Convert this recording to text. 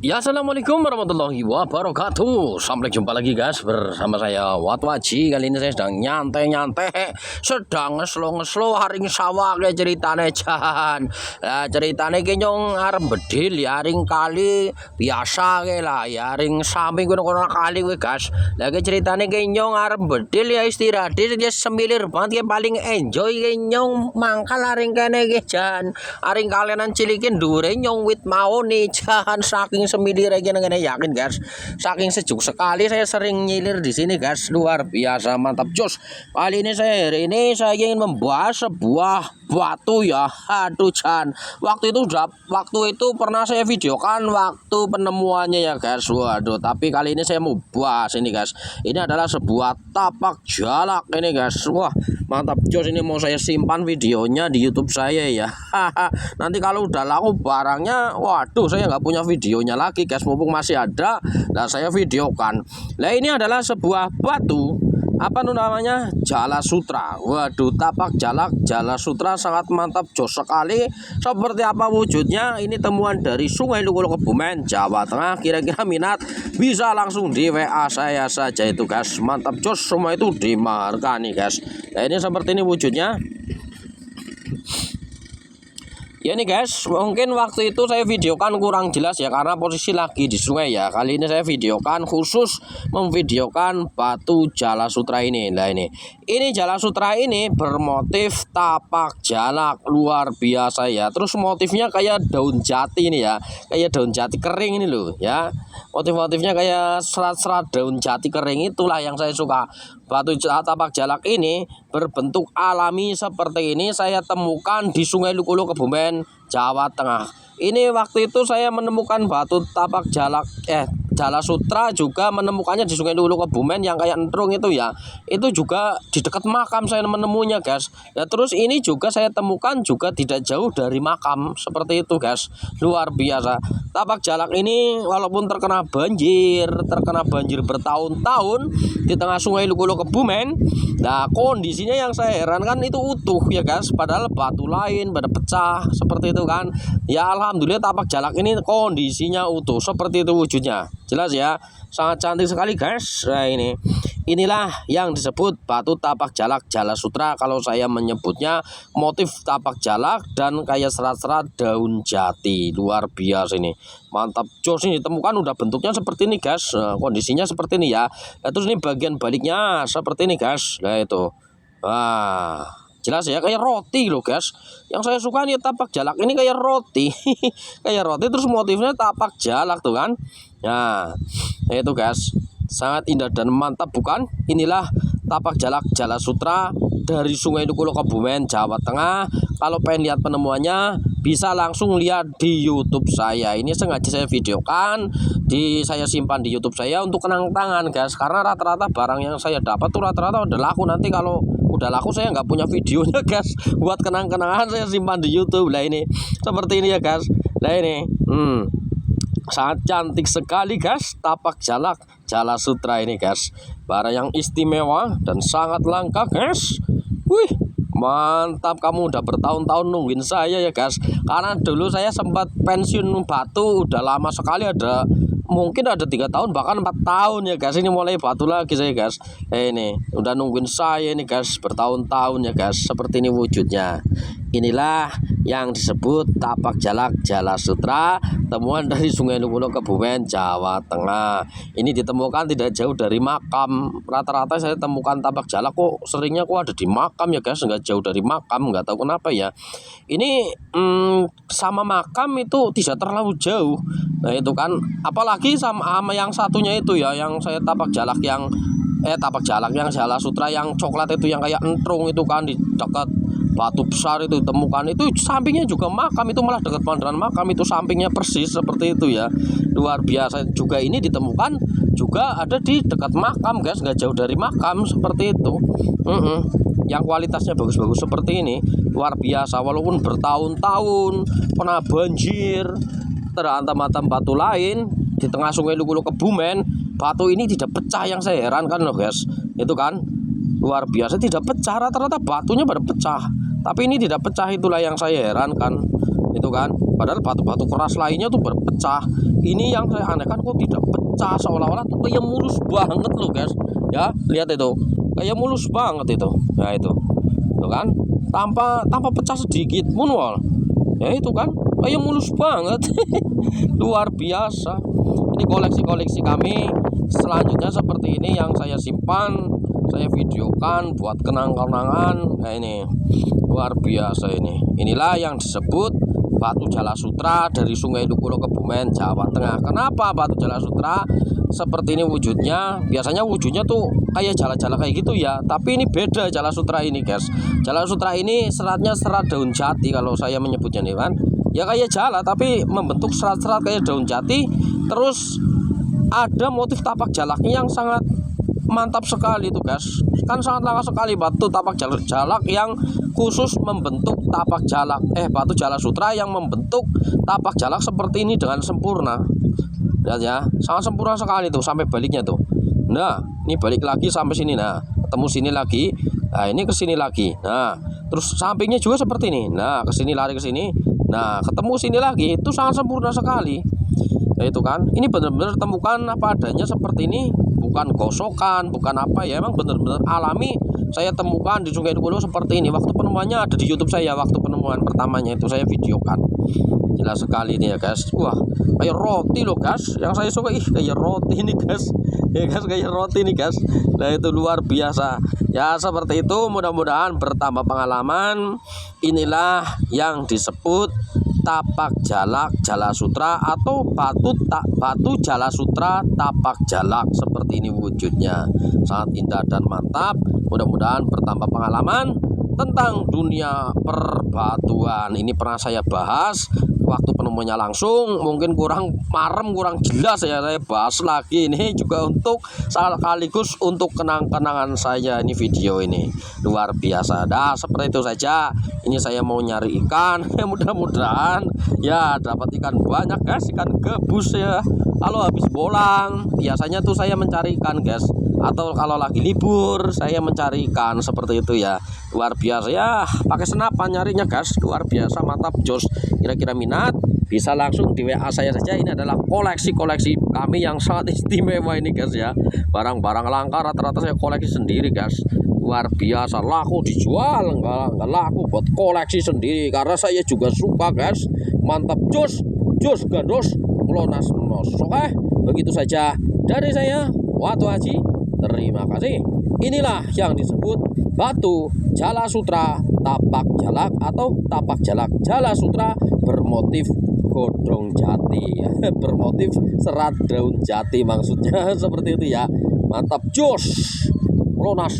Ya, assalamualaikum warahmatullahi wabarakatuh. Sampai jumpa lagi guys bersama saya Watwaji. Kali ini saya sedang nyantai-nyantai, sedang ngeslo haring sawah kayak ceritane Jan. Lah ceritane kenyong arep bedil ya haring kali biasa kayak lah ya haring samping kono kali we guys. Lah ceritane kenyong arep bedil ya istirahat dia semilir banget ya paling enjoy kenyong mangkal haring kene ke Jan. Haring kalianan cilikin dure nyong wit mau nih Jan saking semilir aja ngene yakin guys. Saking sejuk sekali saya sering nyilir di sini guys. Luar biasa mantap jos. Kali ini saya ingin membahas sebuah batu ya. Aduh Chan. Waktu itu pernah saya videokan waktu penemuannya ya guys. Waduh, tapi kali ini saya mau bahas ini guys. Ini adalah sebuah tapak jalak ini guys. Wah, mantap jos, ini mau saya simpan videonya di YouTube saya ya. Nanti kalau udah laku barangnya, waduh saya nggak punya videonya lagi guys, mumpung masih ada. Nah saya videokan. Nah ini adalah sebuah batu, apa namanya, Jala Sutra. Waduh, tapak jalak Jala Sutra sangat mantap jos sekali. Seperti apa wujudnya? Ini temuan dari Sungai Lukulo, Kebumen, Jawa Tengah. Kira-kira minat bisa langsung di WA saya saja itu guys. Mantap jos, semua itu dimaharkan nih guys. Nah ini seperti ini wujudnya. Ya nih guys, mungkin waktu itu saya videokan kurang jelas ya karena posisi lagi di sungai ya. Kali ini saya videokan khusus memvideokan batu Jala Sutra ini. Nah ini Jala Sutra ini bermotif tapak jalak luar biasa ya. Terus motifnya kayak daun jati ini ya, kayak daun jati kering ini loh ya. Motif-motifnya kayak serat-serat daun jati kering, itulah yang saya suka. Batu tapak jalak ini berbentuk alami seperti ini saya temukan di Sungai Lukulo, Kebumen, Jawa Tengah. Ini waktu itu saya menemukan batu tapak jalak Jala Sutra juga menemukannya di Sungai Lukulo, Kebumen yang kayak entrung itu ya. Itu juga di dekat makam saya menemunya guys. Ya terus ini juga saya temukan juga tidak jauh dari makam seperti itu guys. Luar biasa. Tapak jalak ini walaupun terkena banjir bertahun-tahun di tengah Sungai Lukulo, Kebumen. Nah kondisinya yang saya herankan itu utuh ya guys. Padahal batu lain pada pecah seperti itu kan. Ya alhamdulillah tapak jalak ini kondisinya utuh seperti itu wujudnya. Jelas ya, sangat cantik sekali guys. Nah inilah yang disebut batu tapak jalak Jala Sutra. Kalau saya menyebutnya motif tapak jalak dan kayak serat-serat daun jati. Luar biasa ini, mantap jos. Ini ditemukan udah bentuknya seperti ini guys. Kondisinya seperti ini ya. Nah, terus ini bagian baliknya seperti ini guys. Nah itu, wah jelas ya, kayak roti loh guys. Yang saya suka nih tapak jalak ini kayak roti. Kayak roti terus motifnya tapak jalak tuh kan. Nah itu guys, sangat indah dan mantap bukan? Inilah tapak jalak Jala Sutra dari Sungai Lukulo, Kebumen, Jawa Tengah. Kalau pengen lihat penemuannya bisa langsung lihat di YouTube saya. Ini sengaja saya videokan, saya simpan di YouTube saya untuk kenang-kenangan guys. Karena rata-rata barang yang saya dapat tuh rata-rata udah laku. Nanti kalau udah laku saya nggak punya videonya guys. Buat kenang-kenangan saya simpan di YouTube. Lah ini seperti ini ya guys. Lah ini sangat cantik sekali guys, tapak jalak Jala Sutra ini guys. Barang yang istimewa dan sangat langka guys. Wih, mantap, kamu udah bertahun-tahun nungguin saya ya guys. Karena dulu saya sempat pensiun batu udah lama sekali, mungkin ada 3 tahun bahkan 4 tahun ya guys. Ini mulai batu lagi saya guys. Ini udah nungguin saya ini guys bertahun-tahun ya guys. Seperti ini wujudnya. Inilah yang disebut tapak jalak Jala Sutra, temuan dari Sungai Lukulo, Kebumen, Jawa Tengah. Ini ditemukan tidak jauh dari makam. Rata-rata saya temukan tapak jalak seringnya ada di makam ya guys, nggak jauh dari makam, nggak tahu kenapa ya. Ini sama makam itu tidak terlalu jauh. Nah itu kan, apalagi sama yang satunya itu ya, yang saya tapak jalak yang Jala Sutra yang coklat itu, yang kayak entrung itu kan, di dekat batu besar itu ditemukan. Itu sampingnya juga makam, itu malah dekat bandaran makam, itu sampingnya persis seperti itu ya. Luar biasa juga, ini ditemukan juga ada di dekat makam guys, nggak jauh dari makam seperti itu. Yang kualitasnya bagus-bagus seperti ini luar biasa. Walaupun bertahun-tahun pernah banjir, terhantam-hantam batu lain di tengah Sungai Lukulo, Kebumen, batu ini tidak pecah. Yang saya herankan loh guys, itu kan luar biasa, tidak pecah. Rata-rata batunya pada pecah, tapi ini tidak pecah, itulah yang saya herankan. itu kan. Padahal batu-batu keras lainnya tuh berpecah. Ini yang saya anehkan kok tidak pecah, seolah-olah tuh kayak mulus banget loh guys. Ya, lihat itu. Kayak mulus banget itu. Nah, itu. Tuh kan? Tanpa pecah sedikit pun wal. Ya itu kan. Kayak mulus banget. Luar biasa. Ini koleksi-koleksi kami. Selanjutnya seperti ini yang saya simpan, saya videokan buat kenang-kenangan. Nah, ini luar biasa ini. Inilah yang disebut batu Jala Sutra dari Sungai Dukulo, Kebumen, Jawa Tengah. Kenapa batu Jala Sutra seperti ini wujudnya? Biasanya wujudnya tuh kayak jala-jala kayak gitu ya, tapi ini beda Jala Sutra ini guys. Jala Sutra ini seratnya serat daun jati kalau saya menyebutnya nih kan. Ya kayak jala tapi membentuk serat-serat kayak daun jati. Terus ada motif tapak jalaknya yang sangat mantap sekali itu guys. Kan sangat langka sekali batu tapak jalak yang khusus membentuk tapak jalak. Batu Jala Sutra yang membentuk tapak jalak seperti ini dengan sempurna. Lihat ya, sangat sempurna sekali tuh sampai baliknya tuh. Nah, ini balik lagi sampai sini. Nah, ketemu sini lagi. Nah, ini ke sini lagi. Nah, terus sampingnya juga seperti ini. Nah, ke sini lari ke sini. Nah, ketemu sini lagi. Itu sangat sempurna sekali. Ya, itu kan. Ini benar-benar temukan apa adanya seperti ini, bukan gosokan, bukan apa ya. Emang benar-benar alami. Saya temukan di Sungai Dukulo seperti ini. Waktu penemuannya ada di YouTube saya. Waktu penemuan pertamanya itu saya videokan. Jelas sekali ini ya guys. Wah, kayak roti loh guys. Yang saya suka kayak roti ini guys. Ya guys, kayak roti nih guys. Nah, itu luar biasa. Ya seperti itu, mudah-mudahan bertambah pengalaman. Inilah yang disebut tapak jalak Jala Sutra atau batu Jala Sutra tapak jalak. Seperti ini wujudnya. Sangat indah dan mantap. Mudah-mudahan bertambah pengalaman tentang dunia perbatuan. Ini pernah saya bahas waktu penemuannya langsung, mungkin kurang marem, kurang jelas ya, saya bahas lagi. Ini juga untuk sekaligus untuk kenang-kenangan saya. Ini video ini luar biasa. Dah seperti itu saja. Ini saya mau nyari ikan. Mudah-mudahan ya dapat ikan banyak guys, ikan gabus ya. Kalau habis bolang biasanya tuh saya mencari ikan guys, atau kalau lagi libur saya mencari ikan seperti itu ya. Luar biasa ya, pakai senapan nyarinya guys. Luar biasa, mantap, jos. Kira-kira minat bisa langsung di WA saya saja. Ini adalah koleksi-koleksi kami yang sangat istimewa ini guys ya. Barang-barang langka rata-rata saya koleksi sendiri guys. Luar biasa, laku dijual, enggak laku buat koleksi sendiri karena saya juga suka guys. Mantap, jos gandos lonas. Oke, begitu saja dari saya, Watu Haji. Terima kasih. Inilah yang disebut batu Jala Sutra tapak jalak atau tapak jalak Jala Sutra bermotif godong jati. Bermotif serat daun jati maksudnya seperti itu ya. Mantap, jos lonas.